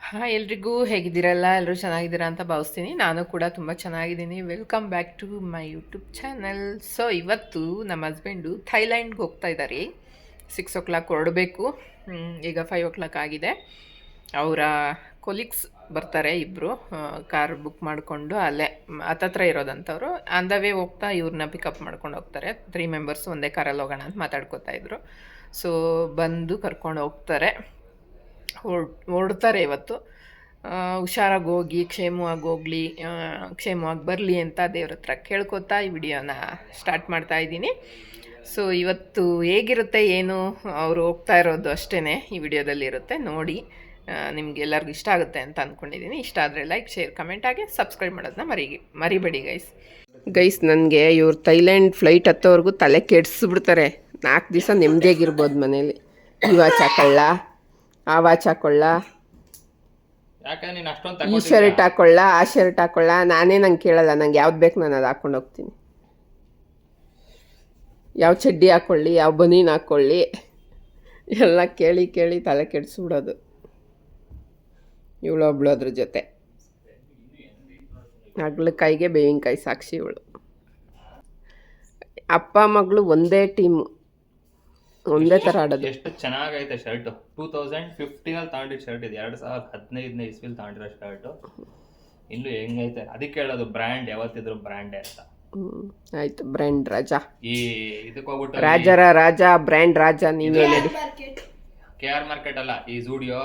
Hi ಎಲ್ರಿಗೂ ಹೇಗಿದ್ದೀರಲ್ಲ ಎಲ್ಲರೂ ಚೆನ್ನಾಗಿದ್ದೀರಾ ಅಂತ ಭಾವಿಸ್ತೀನಿ. ನಾನು ಕೂಡ ತುಂಬ ಚೆನ್ನಾಗಿದ್ದೀನಿ. Welcome back to my YouTube channel. So ಇವತ್ತು ನಮ್ಮ ಹಸ್ಬೆಂಡು ಥೈಲ್ಯಾಂಡ್ಗೆ ಹೋಗ್ತಾ ಇದ್ದಾರೆ. 6 o'clock ಹೊರಡಬೇಕು. ಈಗ 5 o'clock ಆಗಿದೆ. ಅವರ ಕೊಲೀಗ್ಸ್ ಬರ್ತಾರೆ ಇಬ್ಬರು, ಕಾರ್ ಬುಕ್ ಮಾಡಿಕೊಂಡು ಅಲ್ಲೇ ಹತ್ತತ್ರ ಇರೋದಂಥವ್ರು. ಆನ್ ದ ವೇ ಹೋಗ್ತಾ ಇವ್ರನ್ನ ಪಿಕಪ್ ಮಾಡ್ಕೊಂಡು ಹೋಗ್ತಾರೆ. 3 ಮೆಂಬರ್ಸ್ ಒಂದೇ ಕಾರಲ್ಲಿ ಹೋಗೋಣ ಅಂತ ಮಾತಾಡ್ಕೋತಾ ಇದ್ರು. ಸೊ ಬಂದು ಕರ್ಕೊಂಡು ಹೋಗ್ತಾರೆ, ಹೊರಡ್ತಾರೆ ಇವತ್ತು. ಹುಷಾರಾಗಿ ಹೋಗಿ ಕ್ಷೇಮವಾಗಿ ಹೋಗಲಿ, ಕ್ಷೇಮವಾಗಿ ಬರಲಿ ಅಂತ ದೇವ್ರ ಹತ್ರ ಕೇಳ್ಕೊತಾ ಈ ವಿಡಿಯೋನ ಸ್ಟಾರ್ಟ್ ಮಾಡ್ತಾ ಇದ್ದೀನಿ. ಸೊ ಇವತ್ತು ಹೇಗಿರುತ್ತೆ ಏನು ಅವರು ಹೋಗ್ತಾ ಇರೋದು ಅಷ್ಟೇ ಈ ವಿಡಿಯೋದಲ್ಲಿರುತ್ತೆ. ನೋಡಿ, ನಿಮ್ಗೆಲ್ಲರಿಗೂ ಇಷ್ಟ ಆಗುತ್ತೆ ಅಂತ ಅಂದ್ಕೊಂಡಿದ್ದೀನಿ. ಇಷ್ಟ ಆದರೆ ಲೈಕ್, ಶೇರ್, ಕಮೆಂಟ್ ಆಗಿ ಸಬ್ಸ್ಕ್ರೈಬ್ ಮಾಡೋದನ್ನ ಮರಿಬೇಡಿ ಗೈಸ್. ನನಗೆ ಇವ್ರು ಥೈಲ್ಯಾಂಡ್ ಫ್ಲೈಟ್ ಹತ್ತೋವರೆಗೂ ತಲೆ ಕೆಡಿಸ್ಬಿಡ್ತಾರೆ. 4 ದಿವಸ ನೆಮ್ಮದಿಯಾಗಿರ್ಬೋದು ಮನೇಲಿ. ಈ ವಾಚ್ ಹಾಕೊಳ್ಳ, ಆ ವಾಚ್ ಹಾಕೊಳ್ಳ, ಈ ಶರ್ಟ್ ಹಾಕೊಳ್ಳ, ಆ ಶರ್ಟ್ ಹಾಕೊಳ್ಳ. ನಂಗೆ ಕೇಳಲ್ಲ, ನಂಗೆ ಯಾವ್ದು ಬೇಕು ನಾನು ಅದು ಹಾಕ್ಕೊಂಡು ಹೋಗ್ತೀನಿ. ಯಾವ ಚಡ್ಡಿ ಹಾಕ್ಕೊಳ್ಳಿ, ಯಾವ ಬನೀನ್ ಹಾಕ್ಕೊಳ್ಳಿ, ಎಲ್ಲ ಕೇಳಿ ಕೇಳಿ ತಲೆ ಕೆಡಿಸ್ಬಿಡೋದು. ಇವಳೊಬ್ಳು ಅದ್ರ ಜೊತೆ ಅಗ್ಲಕಾಯಿಗೆ ಬೇವಿನಕಾಯಿ ಸಾಕ್ಷಿ ಇವಳು. ಅಪ್ಪ ಮಗಳು ಒಂದೇ ಟೀಮು, ಒಂದೇ ಥರ ಆಡೋದು. ಎಷ್ಟು ಚೆನ್ನಾಗೈತೆ ಶರ್ಟ್. 2015 ತಗೊಂಡಿದ್ದ ಶರ್ಟ್ ಇದು. 2015 ಇಸ್ವಿಲ್ ತಗೊಂಡಿರೋ ಶರ್ಟ್. ಇನ್ನು ಹೆಂಗೈತೆ ಅದಕ್ಕೆ ಹೇಳೋದು, ಬ್ರ್ಯಾಂಡ್ ಯಾವತ್ತಿದ್ರು ಬ್ರ್ಯಾಂಡೇ ಅಂತ. ಆಯ್ತು, ಬ್ರ್ಯಾಂಡ್ ರಾಜ. ಈ ಇದಕ್ಕೆ ಹೋಗ್ಬಿಟ್ಟು ರಾಜ ಬ್ರ್ಯಾಂಡ್ ರಾಜ. ನೀವೇ ಹೇಳಿ. KR ಮಾರ್ಕೆಟ್ ಅಲ್ಲ, ಈ ಜೂಡಿಯೋ,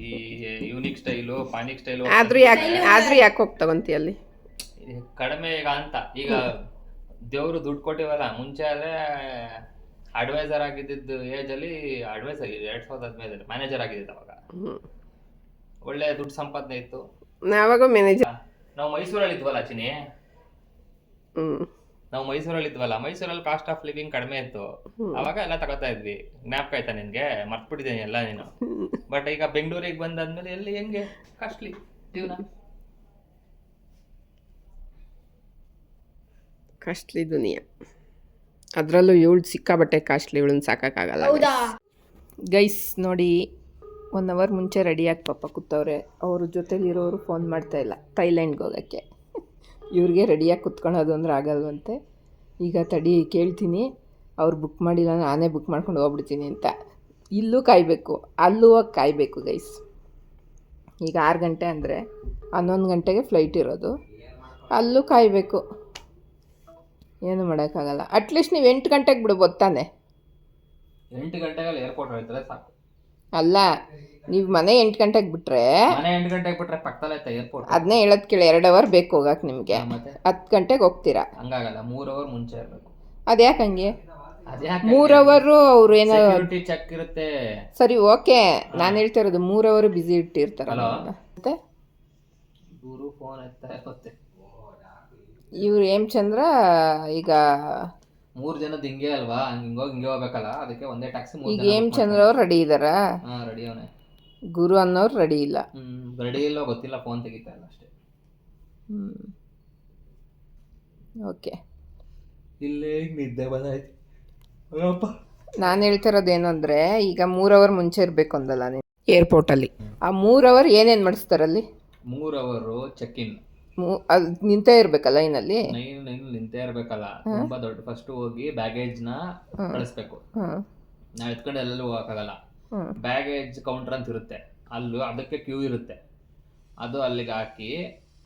ಈ ಯೂನಿಕ್ ಸ್ಟೈಲು, ಪಾನಿಕ್ ಸ್ಟೈಲು. ಆದ್ರೂ ಯಾಕೆ ಹೋಗಿ ತಗೊಂತೀಯ ಅಲ್ಲಿ? ಕಡಿಮೆ ಈಗ ಅಂತ. ಈಗ ದೇವ್ರು ದುಡ್ಡು ಕೊಟ್ಟಿವಲ್ಲ. ಮುಂಚೆ ಆದ್ರೆ ಅಡ್ವೈಸರ್ ಆಗಿದ್ದು ಏಜ್ ಅಲ್ಲಿ, ಅಡ್ವೈಸರ್ 2015 ಮ್ಯಾನೇಜರ್ ಆಗಿದ್ದು. ಅವಾಗ ಒಳ್ಳೆ ದುಡ್ಡು ಸಂಪಾದನೆ ಇತ್ತು. ನಾವಾಗ ಮ್ಯಾನೇಜರ್. ನಾವು ಮೈಸೂರಲ್ಲಿ ಇದ್ವಲ್ಲ ಚಿನಿ, ನಾವು ಮೈಸೂರಲ್ಲಿ ಇದ್ವಲ್ಲ. ಮೈಸೂರಲ್ಲಿ ಕಾಸ್ಟ್ ಆಫ್ ಲಿವಿಂಗ್ ಕಡಿಮೆ ಇತ್ತು. ಅವಾಗ ಎಲ್ಲ ತಗೋತಾ ಇದ್ವಿ. ಜ್ಞಾಪಕ ಆಯ್ತಾ ನಿನ್ಗೆ? ಮರ್ತ್ಬಿಟ್ಟಿದ್ದೀನಿ ಎಲ್ಲ ನೀನು. ಬಟ್ ಈಗ ಬೆಂಗಳೂರಿಗೆ ಬಂದಾದ್ಮೇಲೆ ಎಲ್ಲಿ ಹೆಂಗೆ ಕಾಸ್ಟ್ಲಿ ಜೀವನ. ಕಾಸ್ಟ್ಲಿ ದುನಿಯಾ. ಅದರಲ್ಲೂ ಇವಳು ಸಿಕ್ಕಾಬಟ್ಟೆ ಕಾಸ್ಟ್ಲಿ. ಇವಳನ್ನ ಸಾಕೋಕ್ಕಾಗಲ್ಲ ಗೈಸ್. ನೋಡಿ, 1 hour ಮುಂಚೆ ರೆಡಿಯಾಗಿ ಪಾಪ ಕೂತವ್ರೆ. ಅವ್ರ ಜೊತೆಲಿರೋರು ಫೋನ್ ಮಾಡ್ತಾಯಿಲ್ಲ ಥೈಲ್ಯಾಂಡ್ಗೆ ಹೋಗೋಕ್ಕೆ. ಇವ್ರಿಗೆ ರೆಡಿಯಾಗಿ ಕುತ್ಕೊಳ್ಳೋದು ಅಂದ್ರೆ ಆಗಲ್ವಂತೆ. ಈಗ ತಡಿ ಕೇಳ್ತೀನಿ, ಅವ್ರು ಬುಕ್ ಮಾಡಿಲ್ಲ, ನಾನೇ ಬುಕ್ ಮಾಡ್ಕೊಂಡು ಹೋಗ್ಬಿಡ್ತೀನಿ ಅಂತ. ಇಲ್ಲೂ ಕಾಯಬೇಕು, ಅಲ್ಲೂ ಹೋಗಿ ಕಾಯಬೇಕು ಗೈಸ್. ಈಗ 6 ಗಂಟೆ ಅಂದರೆ 11 ಗಂಟೆಗೆ ಫ್ಲೈಟ್ ಇರೋದು. ಅಲ್ಲೂ ಕಾಯಬೇಕು, ಏನು ಮಾಡೋಕ್ಕಾಗಲ್ಲ. ಅಟ್ಲೀಸ್ಟ್ ನೀವು 8 ಗಂಟೆಗೆ ಬಿಡ್ಬೋದು ತಾನೆ? 8 ಗಂಟೆಗೆ ಏರ್ಪೋರ್ಟ್ ಹೋಗ್ತಾರೆ ಸಾಕು. ಅಲ್ಲ, ನೀವು ಮನೆ 8 ಗಂಟೆಗೆ ಬಿಟ್ರೆ, ಮನೆ 8 ಗಂಟೆಗೆ ಬಿಟ್ರೆ ಪಕ್ಕದಲ್ಲೇ ಐತೆ ಏರ್ಪೋರ್ಟ್. ಅದನ್ನೇ ಹೇಳೋದು ಕೇಳಿ. 2 hour ಬೇಕು ಹೋಗಕ್ಕೆ ನಿಮಗೆ. 10 ಗಂಟೆಗೆ ಹೋಗ್ತೀರಾ. ಹಂಗಾಗಲ್ಲ, 3 hour ಮುಂಚೆ ಇರಬೇಕು. ಅದ್ಯಾಕೆ ಹಂಗೆ? 3 hour ಅವರು ಏನೋ ಚೆಕ್ ಇರುತ್ತೆ. ಸರಿ, ಓಕೆ. ನಾನು ಹೇಳ್ತಾ ಇರೋದು 3 hour ಬ್ಯುಸಿ ಇಟ್ಟಿರ್ತಾರಲ್ಲ. ಮತ್ತೆ ಇವರು ಫೋನ್ ಎತ್ತಾ ಇರುತ್ತೆ. ಇವ್ರು ಹೇಮಚಂದ್ರ ಈಗ 3 ಜನದ ಹಿಂಗೆ ಅಲ್ವಾ, ಹಿಂಗೆ ಹೋಗ್ಬೇಕಲ್ಲ. ಅದಕ್ಕೆ ಒಂದೇ ಟ್ಯಾಕ್ಸಿ. ಈಗ ಹೇಮಚಂದ್ರ ಅವ್ರು ರೆಡಿ ಇದ್ದಾರಾ? ರೆಡಿ ಅವನೇ. ಗುರು ಅನ್ನೋರು ರೆಡಿ ಇಲ್ಲ. ರೆಡಿ ಇಲ್ಲ, ಗೊತ್ತಿಲ್ಲ, ಫೋನ್ ತೆಗಿತಾ ಇಲ್ಲ ಅಷ್ಟೇ. ಓಕೆ. ಇಲ್ಲೇ ನಿದ್ದೆ ಬಂದಾಯ್ತು. ನಾನು ಹೇಳ್ತಾ ಇರೋದೇನು ಅಂದರೆ, ಈಗ 3 hour ಮುಂಚೆ ಇರಬೇಕು ಅಂದಲ್ಲ ನೀವು ಏರ್ಪೋರ್ಟಲ್ಲಿ. ಆ 3 hour ಏನೇನು ಮಾಡಿಸ್ತಾರಲ್ಲಿ? 3 hour ಚೆಕ್ ಇನ್. ಅದು ನಿಂತೇ ಇರಬೇಕಲ್ಲ ಲೈನಲ್ಲಿ. ನಿಂತೇ ಇರಬೇಕಲ್ಲ. ತುಂಬಾ ದೊಡ್ಡ. ಫಸ್ಟ್ ಹೋಗಿ ಬ್ಯಾಗೇಜ್ನ ಕಳಿಸ್ಬೇಕು. ನಾವು ಎತ್ಕೊಂಡು ಎಲ್ಲೆಲ್ಲೂ ಹೋಗೋಕ್ಕಾಗಲ್ಲ. ಬ್ಯಾಗೇಜ್ ಕೌಂಟರ್ ಅಂತ ಇರುತ್ತೆ, ಅಲ್ಲೂ ಅದಕ್ಕೆ ಕ್ಯೂ ಇರುತ್ತೆ. ಅದು ಅಲ್ಲಿಗೆ ಹಾಕಿ,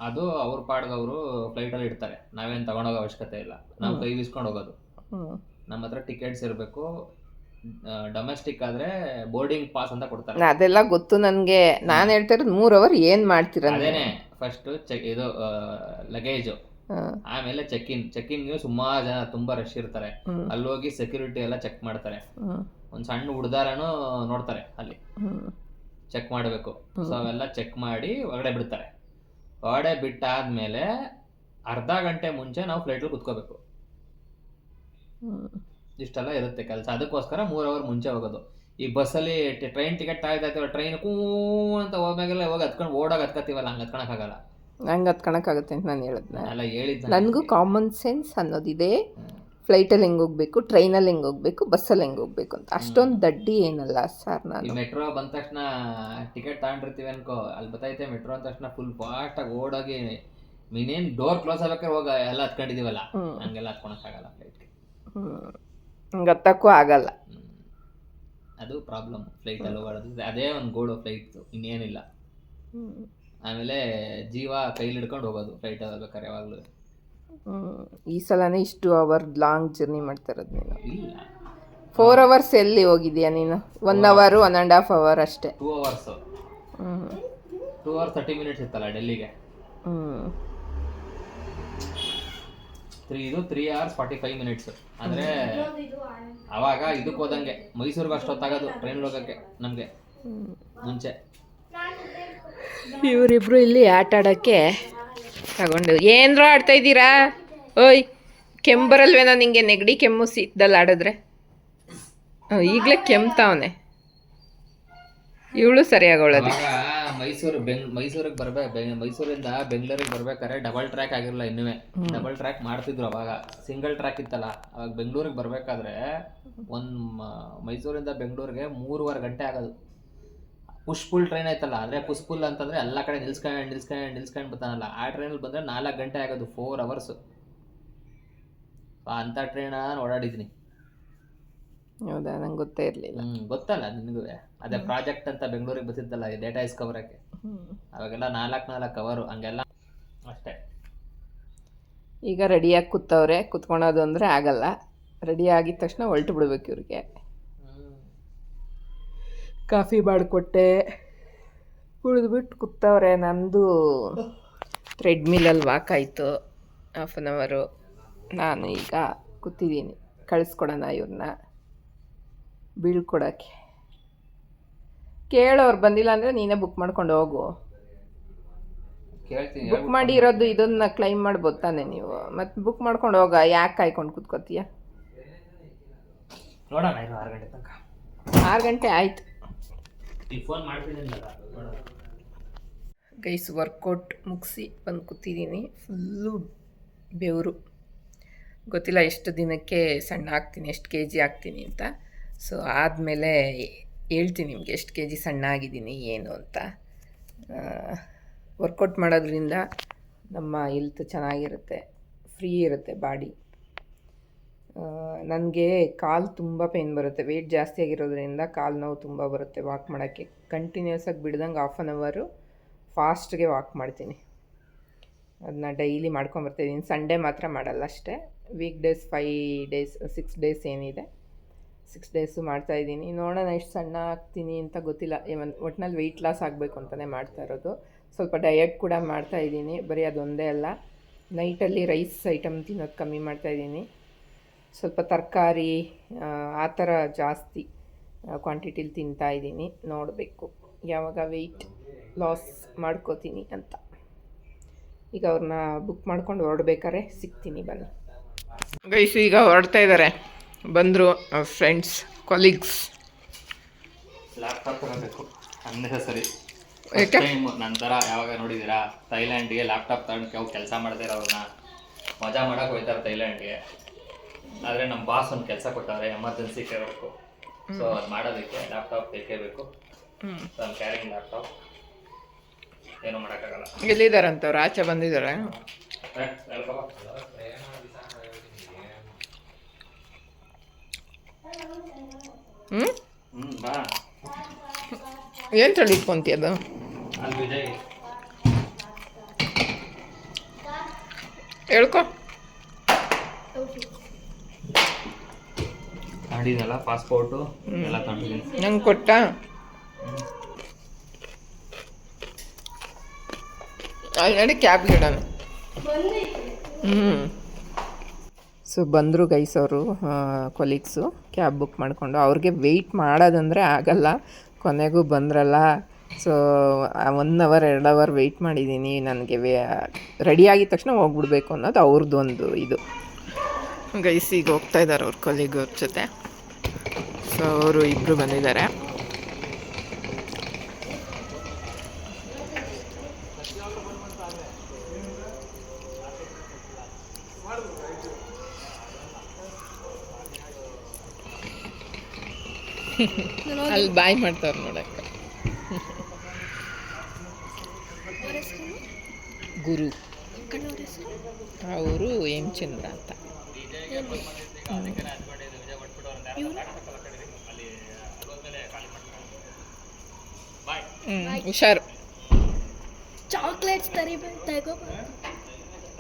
ಅದು ಅವ್ರ ಪಾಡ್ಗೆ ಅವರು ಫ್ಲೈಟಲ್ಲಿ ಇಡ್ತಾರೆ. ನಾವೇನು ತಗೊಂಡೋಗೋ ಅವಶ್ಯಕತೆ ಇಲ್ಲ. ನಾವು ಕೈ ಬೀಸ್ಕೊಂಡು ಹೋಗೋದು. ನಮ್ಮ ಹತ್ರ ಟಿಕೆಟ್ಸ್ ಇರಬೇಕು. ಡೊಮೆಸ್ಟಿಕ್ ಆದರೆ ಬೋರ್ಡಿಂಗ್ ಪಾಸ್ ಅಂತ ಕೊಡ್ತಾರೆ. ಅದೆಲ್ಲ ಗೊತ್ತು ನನಗೆ. ನಾನು ಹೇಳ್ತಾ ಇರೋದು 3 hour ಏನು ಮಾಡ್ತೀರ? ಅದೇನೆ, ಫಸ್ಟ್ ಇದು ಲಗೇಜು, ಆಮೇಲೆ ಚೆಕ್ ಇನ್ಗೆ ಸುಮಾರು ಜನ ತುಂಬಾ ರಶ್ ಇರ್ತಾರೆ. ಅಲ್ಲಿ ಹೋಗಿ ಸೆಕ್ಯೂರಿಟಿ ಎಲ್ಲ ಚೆಕ್ ಮಾಡ್ತಾರೆ. ಒಂದು ಸಣ್ಣ ಹುಡ್ದಾರನು ನೋಡ್ತಾರೆ, ಅಲ್ಲಿ ಚೆಕ್ ಮಾಡಬೇಕು. ಸೊ ಅವೆಲ್ಲ ಚೆಕ್ ಮಾಡಿ ಹೊರಗಡೆ ಬಿಡ್ತಾರೆ. ಹೊರಗಡೆ ಬಿಟ್ಟಾದ್ಮೇಲೆ ಅರ್ಧ ಗಂಟೆ ಮುಂಚೆ ನಾವು ಫ್ಲೈಟಲ್ಲಿ ಕುತ್ಕೋಬೇಕು. ಇಷ್ಟೆಲ್ಲ ಇರುತ್ತೆ ಕೆಲಸ. ಅದಕ್ಕೋಸ್ಕರ 3 hour ಮುಂಚೆ ಹೋಗೋದು. ಈ ಬಸ್ಸಲ್ಲಿ ಟ್ರೈನ್ ಟಿಕೆಟ್ ತಾಯ್ತಾಯ್ತೀವಲ್ಲ, ಟ್ರೈನ್ ಕೂ ಅಂತ ಹೋಗ್ಬೇಕಲ್ಲ, ಹೋಗಿ ಹತ್ಕೊಂಡು ಹತ್ಕೊತೀವಲ್ಲ, ಹಂಗೆ ಹತ್ಕೊಳಕ್ಕಾಗಲ್ಲ. ಹಂಗೆ ಹತ್ಕೊಳಕ್ಕಾಗುತ್ತೆ ಅಂತ ನಾನು ಹೇಳಿದ್ನ. ಎಲ್ಲ ಹೇಳಿದ್ದೆ. ನನಗೂ ಕಾಮನ್ ಸೆನ್ಸ್ ಅನ್ನೋದಿದೆ. ಫ್ಲೈಟಲ್ಲಿ ಹೆಂಗೆ ಹೋಗಬೇಕು, ಟ್ರೈನಲ್ಲಿ ಹೆಂಗೆ ಹೋಗಬೇಕು, ಬಸ್ಸಲ್ಲಿ ಹೆಂಗೆ ಹೋಗಬೇಕು ಅಂತ. ಅಷ್ಟೊಂದು ದಡ್ಡಿ ಏನಲ್ಲ ಸರ್ ಈ ನಾನು. ಮೆಟ್ರೋ ಬಂದ ತಕ್ಷಣ ಟಿಕೆಟ್ ತಗೊಂಡಿರ್ತೀವಿ ಅನ್ಕೋ, ಅಲ್ಲಿ ಬತ್ತೈತೆ ಮೆಟ್ರೋ ಅಂದ ತಕ್ಷಣ ಫುಲ್ ಫಾಸ್ಟಾಗಿ ಓಡೋಗಿ ಮೀನೇನು ಡೋರ್ ಕ್ಲೋಸ್ ಆಗ್ಬೇಕಾದ್ರೆ ಹೋಗ ಎಲ್ಲ ಹತ್ಕೊಂಡಿದೀವಲ್ಲ, ಹಂಗೆಲ್ಲ ಹತ್ಕೊಳಕ್ಕಾಗಲ್ಲ ಫ್ಲೈಟ್ಗೆ. ಹಂಗೆ ಹತ್ತಕ್ಕೂ ಆಗಲ್ಲ. ಅದು ಪ್ರಾಬ್ಲಮ್ ಫ್ಲೈಟಲ್ಲಿ ಹೋಗೋದು. ಅದೇ ಒಂದು ಗೋಳು ಫ್ಲೈಟ್ದು, ಇನ್ನೇನಿಲ್ಲ. ಆಮೇಲೆ ಜೀವ ಕೈಲಿ ಹಿಡ್ಕೊಂಡು ಹೋಗೋದು ಫ್ಲೈಟಲ್ಲಿ ಹೋಗ್ಬೇಕಾರೆ ಯಾವಾಗಲೂ. ಈ ಸಲನೇ ಇಷ್ಟು ಅವರ್ ಲಾಂಗ್ ಜರ್ನಿ ಮಾಡ್ತಾ ಇರೋದು ನೀನು. ಇಲ್ಲ 4 ಅವರ್ಸ್ ಎಲ್ಲಿ ಹೋಗಿದ್ಯಾ ನೀನು? 1 ಅವರ್ 1.5 ಅವರ್ ಅಷ್ಟೇ. 2 ಅವರ್ಸ್ 2 ಅವರ್ಸ್ 30 ಮಿನಿಟ್ಸ್ ಇತ್ತಲ್ಲ ಡೆಲ್ಲಿಗೆ. 3 hours 45 ಮಿನಿಟ್ಸ್ ಅಂದರೆ ಅವಾಗ ಇದಕ್ಕೆ ಹೋದಂಗೆ ಮೈಸೂರಿಗೆ ಅಷ್ಟೊತ್ತಾಗೋದು ಟ್ರೈನ್ ಹೋಗೋಕ್ಕೆ ನಮಗೆ ಮುಂಚೆ. ಇವರಿಬ್ರು ಇಲ್ಲಿ ಆಟ ಆಡೋಕ್ಕೆ ತಗೊಂಡು ಏನರ ಆಡ್ತಾ ಇದ್ದೀರಾ? ಓಯ್, ಕೆಮ್ಮು ಬರಲ್ವೇನೋ ನಿಂಗೆ? ನೆಗಡಿ ಕೆಮ್ಮು ಶೀತದಲ್ಲಿ ಆಡಿದ್ರೆ ಈಗಲೇ ಕೆಮ್ತಾವನೆ. ಇವಳು ಸರಿಯಾಗೋಳದು. ಮೈಸೂರಿಗೆ ಮೈಸೂರಿಂದ ಬೆಂಗಳೂರಿಗೆ ಬರ್ಬೇಕಾದ್ರೆ ಡಬಲ್ ಟ್ರ್ಯಾಕ್ ಆಗಿರಲ್ಲ ಇನ್ನೂ. ಡಬಲ್ ಟ್ರ್ಯಾಕ್ ಮಾಡ್ತಿದ್ರು ಅವಾಗ. ಸಿಂಗಲ್ ಟ್ರ್ಯಾಕ್ ಇತ್ತಲ್ಲ ಅವಾಗ. ಬೆಂಗಳೂರಿಗೆ ಬರಬೇಕಾದ್ರೆ ಮೈಸೂರಿಂದ ಬೆಂಗಳೂರಿಗೆ 3.5 ಗಂಟೆ ಆಗೋದು. ಪುಷ್ಪುಲ್ ಟ್ರೈನ್ ಆಯ್ತಲ್ಲ, ಅಂದರೆ ಪುಷ್ಪುಲ್ ಅಂತಂದರೆ ಎಲ್ಲ ಕಡೆ ನಿಲ್ಸ್ಕೊಂಡು ಬರ್ತಾನಲ್ಲ, ಆ ಟ್ರೈನಲ್ಲಿ ಬಂದರೆ 4 ಗಂಟೆ ಆಗೋದು. 4 ಅವರ್ಸು. ಅಂಥ ಟ್ರೈನ ಓಡಾಡಿದ್ದೀನಿ. ಹೌದಾ? ನಂಗೆ ಗೊತ್ತೇ ಇರಲಿಲ್ಲ. ಗೊತ್ತಲ್ಲ ನಿನಗೂ. ಅದೇ ಪ್ರಾಜೆಕ್ಟ್ ಅಂತ ಬೆಂಗಳೂರಿಗೆ ಬರ್ತಿದ್ದಲ್ಲ ಡೇಟಾ ಇಸ್ಕೊಬರಕ್ಕೆ, ಅವಾಗೆಲ್ಲ 4 ಅವರು ಹಂಗೆಲ್ಲ ಅಷ್ಟೇ. ಈಗ ರೆಡಿಯಾಗಿ ಕೂತವ್ರೆ. ಕುತ್ಕೊಳೋದು ಅಂದರೆ ಆಗಲ್ಲ. ರೆಡಿ ಆಗಿದ ತಕ್ಷಣ ಹೊಲ್ಟು ಬಿಡ್ಬೇಕು ಇವ್ರಿಗೆ. ಕಾಫಿ ಮಾಡಿಕೊಟ್ಟೆ, ಕುಡಿದ್ಬಿಟ್ಟು ಕೂತವ್ರೆ. ನಂದು ಟ್ರೆಡ್ಮಿಲಲ್ಲಿ ವಾಕ್ ಆಯಿತು 1/2 ಅವರು. ನಾನು ಈಗ ಕೂತಿದ್ದೀನಿ. ಕಳಿಸ್ಕೊಡೋಣ ಇವ್ರನ್ನ ಬೀಳ್ಕೊಡೋಕ್ಕೆ. ಕೇಳೋರು ಬಂದಿಲ್ಲ ಅಂದರೆ ನೀನೇ ಬುಕ್ ಮಾಡ್ಕೊಂಡು ಹೋಗು. ಕೇಳ್ತೀನಿ. ಬುಕ್ ಮಾಡಿ ಇರೋದು ಇದನ್ನ ಕ್ಲೈಮ್ ಮಾಡ್ಬೋದು ತಾನೆ ನೀವು. ಮತ್ತು ಬುಕ್ ಮಾಡ್ಕೊಂಡು ಹೋಗ, ಯಾಕೆ ಕಾಯ್ಕೊಂಡು ಕೂತ್ಕೋತೀಯ? ನೋಡೋಣ 6 ಗಂಟೆ ತನಕ. 6 ಗಂಟೆ ಆಯಿತು. ಈಗ ಫೋನ್ ಮಾಡ್ತಿದ್ದೀನಲ್ಲ. ಗೈಸ್, ವರ್ಕೌಟ್ ಮುಗಿಸಿ ಬಂದು ಕೂತಿದ್ದೀನಿ. ಫುಲ್ಲು ಬೆವರು. ಗೊತ್ತಿಲ್ಲ ಎಷ್ಟು ದಿನಕ್ಕೆ ಸಣ್ಣ ಆಗ್ತೀನಿ, ಎಷ್ಟು ಕೆ ಜಿ ಆಗ್ತೀನಿ ಅಂತ. ಸೊ ಆದಮೇಲೆ ಹೇಳ್ತೀನಿ ನಿಮಗೆ ಎಷ್ಟು ಕೆ ಜಿ ಸಣ್ಣ ಆಗಿದ್ದೀನಿ ಏನು ಅಂತ. ವರ್ಕೌಟ್ ಮಾಡೋದ್ರಿಂದ ನಮ್ಮ ಹೆಲ್ತ್ ಚೆನ್ನಾಗಿರುತ್ತೆ, ಫ್ರೀ ಇರುತ್ತೆ ಬಾಡಿ. ನನಗೆ ಕಾಲು ತುಂಬ ಪೇಯ್ನ್ ಬರುತ್ತೆ. ವೆಯ್ಟ್ ಜಾಸ್ತಿ ಆಗಿರೋದ್ರಿಂದ ಕಾಲು ನೋವು ತುಂಬ ಬರುತ್ತೆ ವಾಕ್ ಮಾಡೋಕ್ಕೆ. ಕಂಟಿನ್ಯೂಸ್ ಆಗಿ ಬಿಡ್ದಂಗೆ 1/2 ಅವರು ಫಾಸ್ಟ್ಗೆ ವಾಕ್ ಮಾಡ್ತೀನಿ. ಅದನ್ನ ಡೈಲಿ ಮಾಡ್ಕೊಂಬರ್ತಾಯಿದ್ದೀನಿ. ಸಂಡೇ ಮಾತ್ರ ಮಾಡಲ್ಲ ಅಷ್ಟೇ. ವೀಕ್ ಡೇಸ್ 5 ಡೇಸ್ 6 ಡೇಸ್ ಏನಿದೆ 6 ಡೇಸು ಮಾಡ್ತಾಯಿದ್ದೀನಿ. ನೋಡೋಣ ಎಷ್ಟು ಸಣ್ಣ ಆಗ್ತೀನಿ ಅಂತ ಗೊತ್ತಿಲ್ಲ. ಒಟ್ಟಿನಲ್ಲಿ ವೆಯ್ಟ್ ಲಾಸ್ ಆಗಬೇಕು ಅಂತಲೇ ಮಾಡ್ತಾ ಇರೋದು. ಸ್ವಲ್ಪ ಡಯಟ್ ಕೂಡ ಮಾಡ್ತಾಯಿದ್ದೀನಿ. ಬರೀ ಅದೊಂದೇ ಅಲ್ಲ, ನೈಟಲ್ಲಿ ರೈಸ್ ಐಟಮ್ ತಿನ್ನೋದು ಕಮ್ಮಿ ಮಾಡ್ತಾಯಿದ್ದೀನಿ. ಸ್ವಲ್ಪ ತರಕಾರಿ ಆ ಥರ ಜಾಸ್ತಿ ಕ್ವಾಂಟಿಟಿಲಿ ತಿಂತಾಯಿದ್ದೀನಿ. ನೋಡಬೇಕು ಯಾವಾಗ ವೆಯ್ಟ್ ಲಾಸ್ ಮಾಡ್ಕೋತೀನಿ ಅಂತ. ಈಗ ಅವ್ರನ್ನ ಬುಕ್ ಮಾಡ್ಕೊಂಡು ಹೊರಡ್ಬೇಕಾರೆ ಸಿಗ್ತೀನಿ, ಬನ್ನಿ. ಗೈಸ್, ಈಗ ಹೊರಡ್ತಾ ಇದ್ದಾರೆ. ಬಂದರು ಫ್ರೆಂಡ್ಸ್, ಕೊಲೀಗ್ಸ್. ಲ್ಯಾಪ್ಟಾಪ್ ತಗೋಬೇಕು ಅನ್ನೆಸರಿ. ಯಾಕೆ? ನಂತರ ಯಾವಾಗ ನೋಡಿದ್ದೀರಾ ಥೈಲ್ಯಾಂಡ್ಗೆ ಲ್ಯಾಪ್ಟಾಪ್ ತಗೊಂಡು ಅವು ಕೆಲಸ ಮಾಡದೇ ಇರೋರನ್ನ ಮಜಾ ಮಾಡೋಕೆ ಹೋಗ್ತಾರೆ ಥೈಲ್ಯಾಂಡ್ಗೆ. ಆದರೆ ನಮ್ಮ ಬಾಸ್ ಒಂದು ಕೆಲಸ ಕೊಟ್ಟವ್ರೆ, ಎಮರ್ಜೆನ್ಸಿ ಕೇಳಬೇಕು. ಸೊ ಅದು ಮಾಡೋದಕ್ಕೆ ಲ್ಯಾಪ್ಟಾಪ್ ಬೇಕೇ ಬೇಕು. So I am carrying laptop. ಏನೂ ಮಾಡೋಕ್ಕಾಗಲ್ಲ. ಎಲ್ಲಿದ್ದಾರಂತವ್ರು? ಆಚೆ ಬಂದಿದ್ದಾರೆ. ಬಾ. ಏನು ತಳಿ ಇಟ್ಕೊಂತೀಯ ಅದು? ಅಲ್ಲಿ ವಿಜಯ್ ಹೇಳ್ಕೊ. ತಗೊಂಡಿದ್ದೆಲ್ಲ ಪಾಸ್ಪೋರ್ಟು ಎಲ್ಲ ತಗೊಂಡಿದ್ದೀನಿ. ನಂಗೆ ಕೊಟ್ಟ? ಆಲ್ರೆಡಿ ಕ್ಯಾಬ್ಗೆ ಇಡೋಣ. ಸೊ ಬಂದರು ಗೈಸ್ ಅವರು, ಕೊಲೀಗ್ಸು. ಕ್ಯಾಬ್ ಬುಕ್ ಮಾಡಿಕೊಂಡು ಅವ್ರಿಗೆ ವೆಯ್ಟ್ ಮಾಡೋದಂದರೆ ಆಗಲ್ಲ. ಕೊನೆಗೂ ಬಂದ್ರಲ್ಲ. ಸೊ 1 ಅವರ್ 2 ಅವರ್ ವೆಯ್ಟ್ ಮಾಡಿದ್ದೀನಿ. ನನಗೆ ರೆಡಿ ಆಗಿದ ತಕ್ಷಣ ಹೋಗ್ಬಿಡ್ಬೇಕು ಅನ್ನೋದು ಅವ್ರದ್ದು ಒಂದು ಇದು. ಗೈಸ್ ಈಗ ಹೋಗ್ತಾ ಇದ್ದಾರೆ ಅವ್ರ ಕೊಲೀಗ್ ಅವ್ರ ಜೊತೆ. ಸೊ ಅವರು ಇಬ್ಬರು ಬಂದಿದ್ದಾರೆ. ಅಲ್ಲಿ ಬಾಯ್ ಮಾಡ್ತಾವ್ರು ನೋಡಕ್ಕೆ. ಗುರು ಅವರು ಹೇಮಚಂದ್ರ ಅಂತ. ಹುಷಾರು. ಚಾಕ್ಲೇಟ್ಸ್ ತಗೋ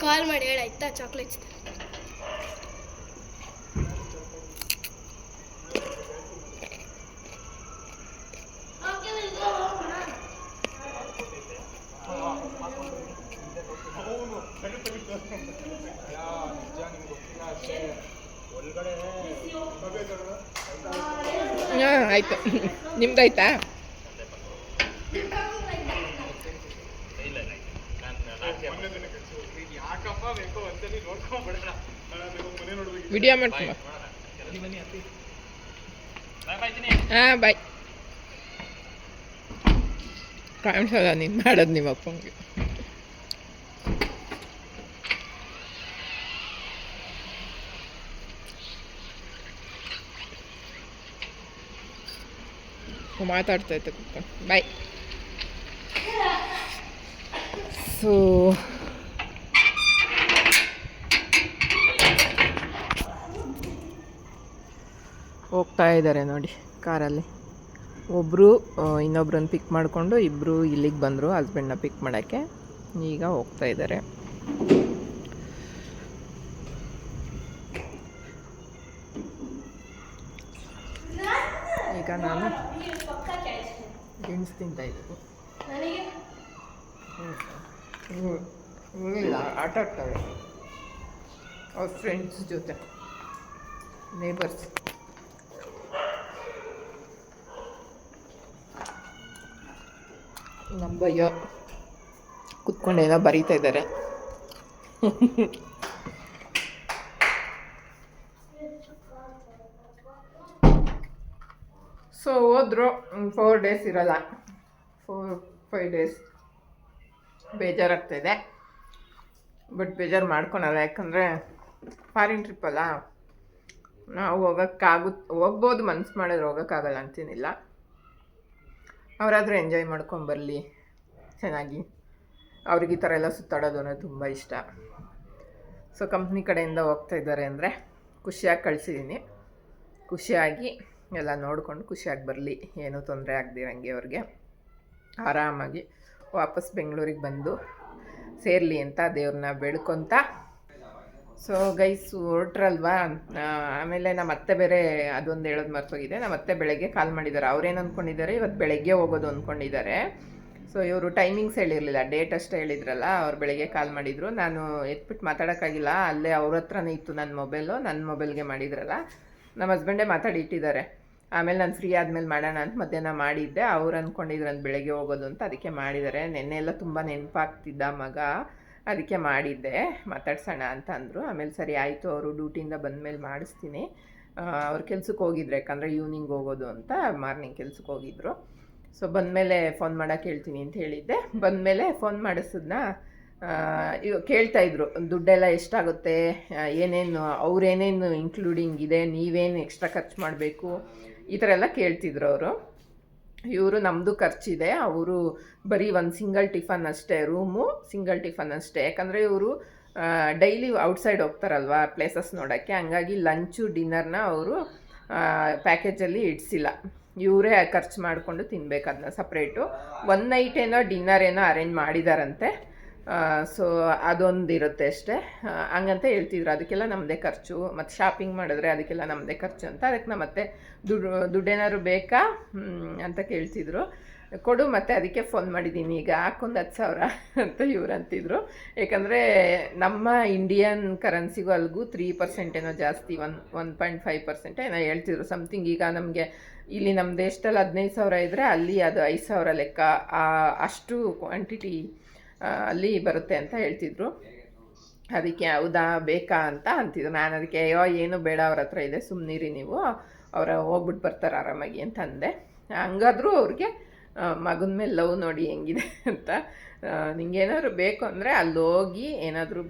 ಕಾಲ್ ಮಾಡಿ ಹೇಳಾಯ್ತಾ ಚಾಕ್ಲೇಟ್ಸ್. ಹಾಂ ಆಯಿತು. ನಿಮ್ದಾಯ್ತಾ? ವಿಡಿಯೋ ಮಾಡ್ಕೊಂಬ. ಹಾಂ ಬಾಯ್. ಕಾಣಿಸಲ್ಲ ನೀನು ಮಾಡೋದು ನಿಮ್ಮ ಅಪ್ಪಂಗೆ. ಮಾತಾಡ್ತೈತೆ ಕೂತ್ಕೊಂಡು. ಬಾಯ್. ಸೊ ಹೋಗ್ತಾ ಇದ್ದಾರೆ ನೋಡಿ ಕಾರಲ್ಲಿ. ಒಬ್ಬರು ಇನ್ನೊಬ್ರನ್ನ ಪಿಕ್ ಮಾಡಿಕೊಂಡು ಇಬ್ಬರು ಇಲ್ಲಿಗೆ ಬಂದರು ಹಸ್ಬೆಂಡ್ನ ಪಿಕ್ ಮಾಡೋಕ್ಕೆ. ಈಗ ಹೋಗ್ತಾ ಇದ್ದಾರೆ. ಈಗ ನಾನು ಗೆಣಸು ತಿಂತಾಯಿದ್ದೀನಿ. ಇಲ್ಲ ಆಟ ಆಡ್ತಾಳೆ ಅವ್ರ ಫ್ರೆಂಡ್ಸ್ ಜೊತೆ, ನೇಬರ್ಸ್. ನಮ್ಮ ಭಯ್ಯ ಕುತ್ಕೊಂಡೇನೋ ಬರೀತಾ ಇದ್ದಾರೆ. ಸೊ ಹೋದ್ರು 4 days ಇರಲ್ಲ, 4-5 days. ಬೇಜಾರಾಗ್ತಾಯಿದೆ, ಬಟ್ ಬೇಜಾರು ಮಾಡ್ಕೊಳಲ್ಲ. ಯಾಕಂದರೆ ಫಾರಿನ್ ಟ್ರಿಪ್ಪಲ್ಲ, ನಾವು ಹೋಗ್ಬೋದು, ಮನ್ಸು ಮಾಡಿದ್ರೆ ಹೋಗೋಕ್ಕಾಗಲ್ಲ ಅಂತೀನಿಲ್ಲ. ಅವರಾದರೂ ಎಂಜಾಯ್ ಮಾಡ್ಕೊಂಬರಲಿ ಚೆನ್ನಾಗಿ. ಅವ್ರಿಗೆ ಈ ಥರ ಎಲ್ಲ ಸುತ್ತಾಡೋದು ಅನ್ನೋದು ತುಂಬ ಇಷ್ಟ. ಸೊ ಕಂಪ್ನಿ ಕಡೆಯಿಂದ ಹೋಗ್ತಾ ಇದ್ದಾರೆ ಅಂದರೆ ಖುಷಿಯಾಗಿ ಕಳಿಸಿದ್ದೀನಿ. ಖುಷಿಯಾಗಿ ಎಲ್ಲ ನೋಡಿಕೊಂಡು ಖುಷಿಯಾಗಿ ಬರಲಿ, ಏನೂ ತೊಂದರೆ ಆಗದಿರಂಗೆ ಅವ್ರಿಗೆ ಆರಾಮಾಗಿ ವಾಪಸ್ ಬೆಂಗಳೂರಿಗೆ ಬಂದು ಸೇರಲಿ ಅಂತ ದೇವ್ರನ್ನ ಬೇಡ್ಕೊತ. So guys ಹೊರಟ್ರಲ್ವಾ. ಆಮೇಲೆ ನಮ್ಮ ಅತ್ತೆ ಬೇರೆ ಅದೊಂದು ಹೇಳೋದು ಮರ್ತೋಗಿದೆ. ನಮ್ಮ ಅತ್ತೆ ಬೆಳಗ್ಗೆ ಕಾಲ್ ಮಾಡಿದ್ದಾರೆ. ಅವ್ರೇನು ಅಂದ್ಕೊಂಡಿದ್ದಾರೆ, ಇವತ್ತು ಬೆಳಗ್ಗೆ ಹೋಗೋದು ಅಂದ್ಕೊಂಡಿದ್ದಾರೆ. ಸೊ ಇವರು ಟೈಮಿಂಗ್ಸ್ ಹೇಳಿರಲಿಲ್ಲ, ಡೇಟ್ ಅಷ್ಟೇ ಹೇಳಿದ್ರಲ್ಲ. ಅವ್ರು ಬೆಳಗ್ಗೆ ಕಾಲ್ ಮಾಡಿದರು. ನಾನು ಎತ್ಬಿಟ್ಟು ಮಾತಾಡೋಕ್ಕಾಗಿಲ್ಲ, ಅಲ್ಲೇ ಅವ್ರ ಹತ್ರನೇ ಇತ್ತು ನನ್ನ ಮೊಬೈಲು. ನನ್ನ ಮೊಬೈಲ್ಗೆ ಮಾಡಿದ್ರಲ್ಲ, ನಮ್ಮ ಹಸ್ಬೆಂಡೇ ಮಾತಾಡಿ ಇಟ್ಟಿದ್ದಾರೆ. ಆಮೇಲೆ ನಾನು ಫ್ರೀ ಆದಮೇಲೆ ಮಾಡೋಣ ಅಂತ ಮಧ್ಯಾಹ್ನ ಮಾಡಿದ್ದೆ. ಅವ್ರು ಅಂದ್ಕೊಂಡಿದ್ರು ನಾನು ಬೆಳಗ್ಗೆ ಹೋಗೋದು ಅಂತ, ಅದಕ್ಕೆ ಮಾಡಿದ್ದಾರೆ. ನೆನ್ನೆ ಎಲ್ಲ ತುಂಬ ನೆನಪಾಗ್ತಿದ್ದ ಮಗ, ಅದಕ್ಕೆ ಮಾಡಿದ್ದೆ, ಮಾತಾಡ್ಸೋಣ ಅಂತ ಅಂದರು. ಆಮೇಲೆ ಸರಿ ಆಯಿತು, ಅವರು ಡ್ಯೂಟಿಯಿಂದ ಬಂದಮೇಲೆ ಮಾಡಿಸ್ತೀನಿ. ಅವ್ರು ಕೆಲ್ಸಕ್ಕೆ ಹೋಗಿದ್ರು, ಯಾಕಂದರೆ ಈವ್ನಿಂಗ್ ಹೋಗೋದು ಅಂತ ಮಾರ್ನಿಂಗ್ ಕೆಲ್ಸಕ್ಕೆ ಹೋಗಿದ್ರು. ಸೊ ಬಂದಮೇಲೆ ಫೋನ್ ಮಾಡೋಕ್ಕೆ ಹೇಳ್ತೀನಿ ಅಂತ ಹೇಳಿದ್ದೆ. ಬಂದಮೇಲೆ ಫೋನ್ ಮಾಡಿಸಿದ್ನ ಕೇಳ್ತಾಯಿದ್ರು, ದುಡ್ಡೆಲ್ಲ ಎಷ್ಟಾಗುತ್ತೆ, ಏನೇನು ಅವ್ರೇನೇನು ಇನ್ಕ್ಲೂಡಿಂಗ್ ಇದೆ, ನೀವೇನು ಎಕ್ಸ್ಟ್ರಾ ಖರ್ಚು ಮಾಡಬೇಕು, ಈ ಥರ ಎಲ್ಲ ಕೇಳ್ತಿದ್ರು ಅವರು. ಇವರು ನಮ್ಮದು ಖರ್ಚಿದೆ, ಅವರು ಬರೀ ಒಂದು ಸಿಂಗಲ್ ಟಿಫನ್ ಅಷ್ಟೇ, ರೂಮು ಸಿಂಗಲ್ ಟಿಫನ್ ಅಷ್ಟೇ. ಯಾಕಂದರೆ ಇವರು ಡೈಲಿ ಔಟ್ಸೈಡ್ ಹೋಗ್ತಾರಲ್ವ ಪ್ಲೇಸಸ್ ನೋಡೋಕ್ಕೆ, ಹಂಗಾಗಿ ಲಂಚು ಡಿನ್ನರ್ನ ಅವರು ಪ್ಯಾಕೇಜಲ್ಲಿ ಇಡಿಸಿಲ್ಲ. ಇವರೇ ಖರ್ಚು ಮಾಡಿಕೊಂಡು ತಿನ್ಬೇಕು, ಅದನ್ನ ಸಪ್ರೇಟು. 1 ನೈಟ್ ಏನೋ ಡಿನ್ನರ್ ಏನೋ ಅರೇಂಜ್ ಮಾಡಿದಾರಂತೆ. ಸೊ ಅದೊಂದು ಇರುತ್ತೆ ಅಷ್ಟೇ. ಹಂಗಂತ ಹೇಳ್ತಿದ್ರು, ಅದಕ್ಕೆಲ್ಲ ನಮ್ಮದೇ ಖರ್ಚು, ಮತ್ತು ಶಾಪಿಂಗ್ ಮಾಡಿದ್ರೆ ಅದಕ್ಕೆಲ್ಲ ನಮ್ಮದೇ ಖರ್ಚು ಅಂತ. ಅದಕ್ಕೆ ನಮ್ಮ ಮತ್ತೆ ದುಡ್ಡೇನಾದ್ರು ಬೇಕಾ ಅಂತ ಕೇಳ್ತಿದ್ರು. ಕೊಡು, ಮತ್ತು ಅದಕ್ಕೆ ಫೋನ್ ಮಾಡಿದ್ದೀನಿ ಈಗ, ಹಾಕೊಂದು 10,000 ಅಂತ ಇವ್ರು ಅಂತಿದ್ರು. ಯಾಕಂದರೆ ನಮ್ಮ ಇಂಡಿಯನ್ ಕರೆನ್ಸಿಗೂ ಅಲ್ಲಿಗೂ 3% ಏನೋ ಜಾಸ್ತಿ, 1.5% ಏನೋ ಹೇಳ್ತಿದ್ರು ಸಮಥಿಂಗ್. ಈಗ ನಮಗೆ ಇಲ್ಲಿ ನಮ್ಮ ದೇಶದಲ್ಲಿ 15,000 ಇದ್ದರೆ ಅಲ್ಲಿ ಅದು 5,000 ಲೆಕ್ಕ, ಅಷ್ಟು ಕ್ವಾಂಟಿಟಿ ಅಲ್ಲಿ ಬರುತ್ತೆ ಅಂತ ಹೇಳ್ತಿದ್ರು. ಅದಕ್ಕೆ ಹೌದಾ ಬೇಕಾ ಅಂತ ಅಂತಿದ್ರು. ನಾನು ಅದಕ್ಕೆ ಏನು ಬೇಡ, ಅವ್ರ ಹತ್ರ ಇದೆ, ಸುಮ್ಮನಿರಿ ನೀವು, ಅವರ ಹೋಗ್ಬಿಟ್ಟು ಬರ್ತಾರೆ ಆರಾಮಾಗಿ ಅಂತ ಅಂದೆ. ಹಂಗಾದ್ರೂ ಅವ್ರಿಗೆ ಮಗನ ಮೇಲೆ ಲವ್ ನೋಡಿ ಹೆಂಗಿದೆ ಅಂತ. ನಿಂಗೇನಾದ್ರು ಬೇಕು ಅಂದರೆ ಅಲ್ಲಿ ಹೋಗಿ ಏನಾದರೂ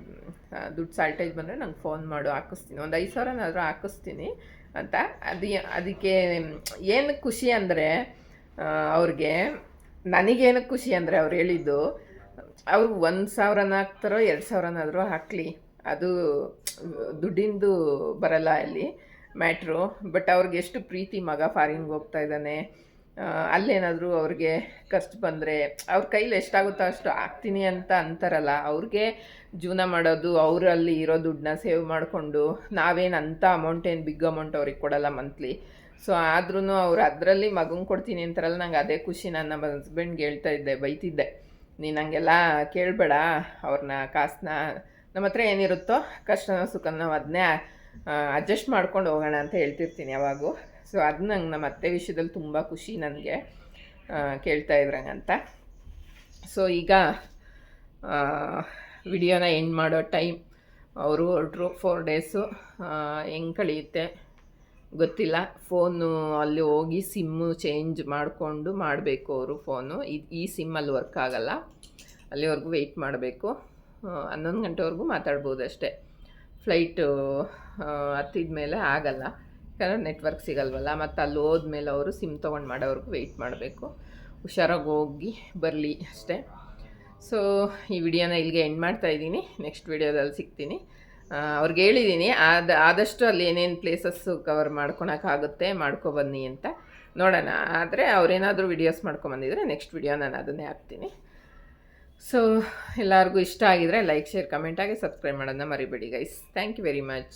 ದುಡ್ಡು ಸಾಲ್ಟೇಜ್ ಬಂದರೆ ನಂಗೆ ಫೋನ್ ಮಾಡು, ಹಾಕಿಸ್ತೀನಿ, ಒಂದು 5,000ನಾದರೂ ಹಾಕಿಸ್ತೀನಿ, ಅಂತ. ಅದಕ್ಕೆ ಏನು ಖುಷಿ ಅಂದರೆ ಅವ್ರಿಗೆ, ನನಗೇನಕ್ಕೆ ಖುಷಿ ಅಂದರೆ ಅವ್ರು ಹೇಳಿದ್ದು, ಅವ್ರು 1,000 ಹಾಕ್ತಾರೋ 2,000ನಾದರೂ ಹಾಕಲಿ, ಅದು ದುಡ್ಡಿಂದು ಬರಲ್ಲ ಅಲ್ಲಿ ಮ್ಯಾಟ್ರು. ಬಟ್ ಅವ್ರಿಗೆ ಎಷ್ಟು ಪ್ರೀತಿ, ಮಗ ಫಾರಿನ್ಗೆ ಹೋಗ್ತಾ ಇದ್ದಾನೆ, ಅಲ್ಲೇನಾದರೂ ಅವ್ರಿಗೆ ಖರ್ಚು ಬಂದರೆ ಅವ್ರ ಕೈಲಿ ಎಷ್ಟಾಗುತ್ತೋ ಅಷ್ಟು ಹಾಕ್ತೀನಿ ಅಂತ ಅಂತಾರಲ್ಲ, ಅವ್ರಿಗೆ ಜೀವನ ಮಾಡೋದು, ಅವರಲ್ಲಿ ಇರೋ ದುಡ್ಡನ್ನ ಸೇವ್ ಮಾಡಿಕೊಂಡು, ನಾವೇನು ಅಂಥ ಅಮೌಂಟ್ ಏನು ಬಿಗ್ ಅಮೌಂಟ್ ಅವ್ರಿಗೆ ಕೊಡಲ್ಲ ಮಂತ್ಲಿ. ಸೊ ಆದ್ರೂ ಅವ್ರು ಅದರಲ್ಲಿ ಮಗಂಗೆ ಕೊಡ್ತೀನಿ ಅಂತಾರಲ್ಲ, ನಂಗೆ ಅದೇ ಖುಷಿ. ನಾನು ನಮ್ಮ ಹಸ್ಬೆಂಡ್ಗೆ ಹೇಳ್ತಾ ಇದ್ದೆ, ಬೈತಿದ್ದೆ, ನೀನು ಹಂಗೆಲ್ಲ ಕೇಳಬೇಡ ಅವ್ರನ್ನ, ಕಾಸನ್ನ ನಮ್ಮ ಹತ್ರ ಏನಿರುತ್ತೋ ಕಷ್ಟನ ಸುಖನ ನಾವು ಅದನ್ನೇ ಅಡ್ಜಸ್ಟ್ ಮಾಡ್ಕೊಂಡು ಹೋಗೋಣ ಅಂತ ಹೇಳ್ತಿರ್ತೀನಿ ಯಾವಾಗೂ. ಸೊ ಅದು ನಂಗೆ ನಮ್ಮ ಅತ್ತೆ ವಿಷಯದಲ್ಲಿ ತುಂಬ ಖುಷಿ ನನಗೆ, ಕೇಳ್ತಾ ಇದ್ರಂಗಂತ. ಸೊ ಈಗ ವಿಡಿಯೋನ ಎಂಡ್ ಮಾಡೋ ಟೈಮ್. ಅವರು ಹೊರಟ್ರು, 4 ಡೇಸು ಹೆಂಗೆ ಕಳೆಯುತ್ತೆ ಗೊತ್ತಿಲ್ಲ. ಫೋನು ಅಲ್ಲಿ ಹೋಗಿ ಸಿಮ್ಮು ಚೇಂಜ್ ಮಾಡಿಕೊಂಡು ಮಾಡಬೇಕು ಅವರು ಫೋನು. ಈ ಸಿಮ್ಮಲ್ಲಿ ವರ್ಕ್ ಆಗೋಲ್ಲ, ಅಲ್ಲಿವರೆಗೂ ವೆಯ್ಟ್ ಮಾಡಬೇಕು. 11 ಗಂಟೆವರೆಗೂ ಮಾತಾಡ್ಬೋದು ಅಷ್ಟೇ. ಫ್ಲೈಟು ಹತ್ತಿದ ಮೇಲೆ ಆಗಲ್ಲ, ಯಾಕಂದರೆ ನೆಟ್ವರ್ಕ್ ಸಿಗಲ್ವಲ್ಲ. ಮತ್ತು ಅಲ್ಲಿ ಹೋದ್ಮೇಲೆ ಅವರು ಸಿಮ್ ತೊಗೊಂಡು ಮಾಡೋವರೆಗೂ ವೆಯ್ಟ್ ಮಾಡಬೇಕು. ಹುಷಾರಾಗಿ ಹೋಗಿ ಬರಲಿ ಅಷ್ಟೇ. ಸೊ ಈ ವಿಡಿಯೋನ ಇಲ್ಲಿಗೆ ಎಂಡ್ ಮಾಡ್ತಾಯಿದ್ದೀನಿ. ನೆಕ್ಸ್ಟ್ ವಿಡಿಯೋದಲ್ಲಿ ಸಿಗ್ತೀನಿ. ಅವ್ರಿಗೆ ಹೇಳಿದ್ದೀನಿ, ಆದಷ್ಟು ಅಲ್ಲಿ ಏನೇನು ಪ್ಲೇಸಸ್ಸು ಕವರ್ ಮಾಡ್ಕೊಳಕ್ಕಾಗುತ್ತೆ ಮಾಡ್ಕೊಬನ್ನಿ ಅಂತ. ನೋಡೋಣ, ಆದರೆ ಅವರೇನಾದರೂ ವಿಡಿಯೋಸ್ ಮಾಡ್ಕೊಂಬಂದಿದ್ರೆ ನೆಕ್ಸ್ಟ್ ವಿಡಿಯೋ ನಾನು ಅದನ್ನೇ ಹಾಕ್ತೀನಿ. ಸೊ ಎಲ್ಲರಿಗೂ ಇಷ್ಟ ಆಗಿದರೆ ಲೈಕ್, ಶೇರ್, ಕಮೆಂಟ್ ಆಗಿ ಸಬ್ಸ್ಕ್ರೈಬ್ ಮಾಡೋದನ್ನ ಮರಿಬೇಡಿ guys. Thank you very much.